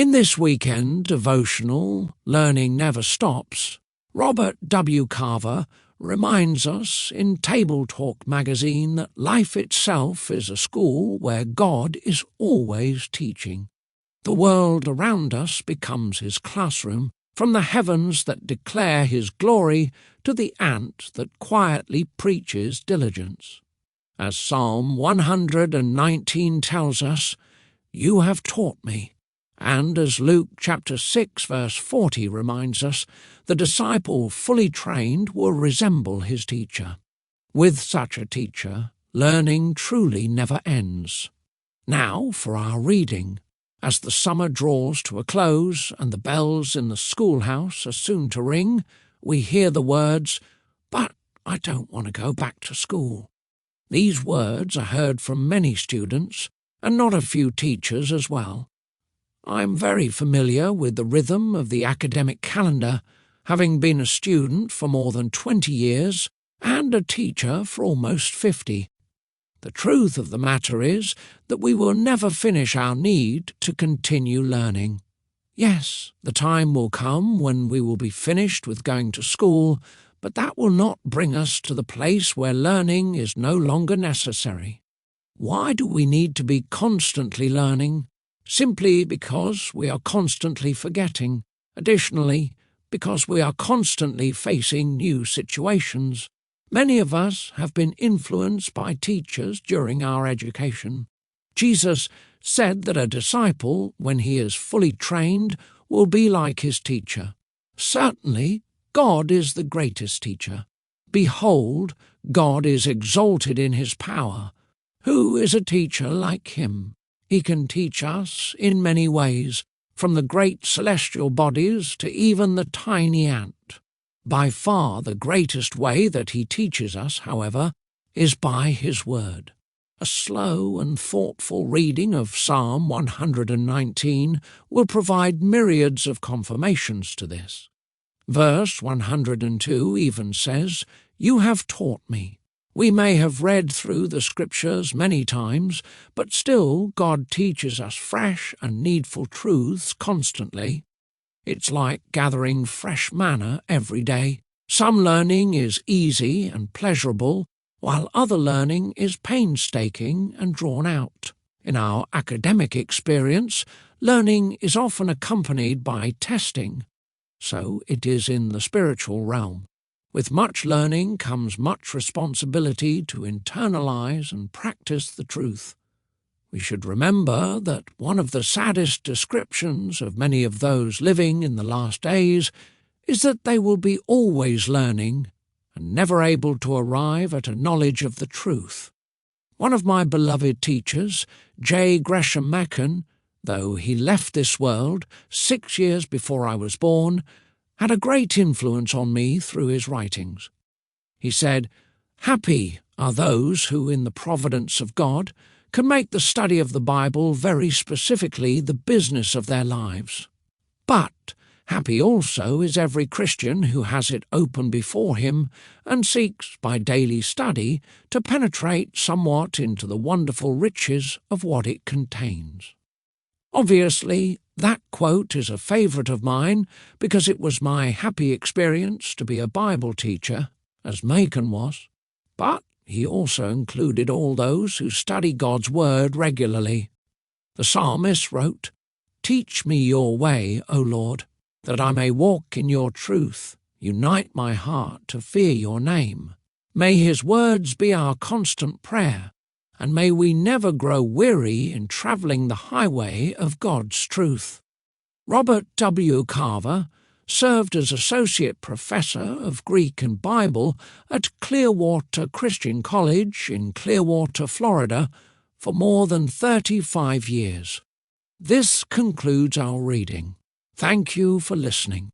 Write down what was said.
In this weekend devotional, Learning Never Stops, Robert W. Carver reminds us in TableTalk Magazine that life itself is a school where God is always teaching. The world around us becomes his classroom, from the heavens that declare his glory to the ant that quietly preaches diligence. As Psalm 119 tells us, "You have taught me." And as Luke chapter 6 verse 40 reminds us, the disciple fully trained will resemble his teacher. With such a teacher, learning truly never ends. Now for our reading. As the summer draws to a close and the bells in the schoolhouse are soon to ring, we hear the words, "But I don't want to go back to school." These words are heard from many students, and not a few teachers as well. I'm very familiar with the rhythm of the academic calendar, having been a student for more than 20 years and a teacher for almost 50. The truth of the matter is that we will never finish our need to continue learning. Yes, the time will come when we will be finished with going to school, but that will not bring us to the place where learning is no longer necessary. Why do we need to be constantly learning? Simply because we are constantly forgetting. Additionally, because we are constantly facing new situations. Many of us have been influenced by teachers during our education. Jesus said that a disciple, when he is fully trained, will be like his teacher. Certainly, God is the greatest teacher. Behold, God is exalted in his power. Who is a teacher like him? He can teach us in many ways, from the great celestial bodies to even the tiny ant. By far the greatest way that he teaches us, however, is by his word. A slow and thoughtful reading of Psalm 119 will provide myriads of confirmations to this. Verse 102 even says, "You have taught me." We may have read through the Scriptures many times, but still God teaches us fresh and needful truths constantly. It's like gathering fresh manna every day. Some learning is easy and pleasurable, while other learning is painstaking and drawn out. In our academic experience, learning is often accompanied by testing. So it is in the spiritual realm. With much learning comes much responsibility to internalize and practice the truth. We should remember that one of the saddest descriptions of many of those living in the last days is that they will be always learning and never able to arrive at a knowledge of the truth. One of my beloved teachers, J. Gresham Machen, though he left this world 6 years before I was born, had a great influence on me through his writings. He said, "Happy are those who, in the providence of God, can make the study of the Bible very specifically the business of their lives. But happy also is every Christian who has it open before him and seeks, by daily study, to penetrate somewhat into the wonderful riches of what it contains." Obviously, that quote is a favourite of mine because it was my happy experience to be a Bible teacher, as Machen was. But he also included all those who study God's Word regularly. The psalmist wrote, "Teach me your way, O Lord, that I may walk in your truth. Unite my heart to fear your name." May his words be our constant prayer, and may we never grow weary in travelling the highway of God's truth. Robert W. Carver served as Associate Professor of Greek and Bible at Clearwater Christian College in Clearwater, Florida, for more than 35 years. This concludes our reading. Thank you for listening.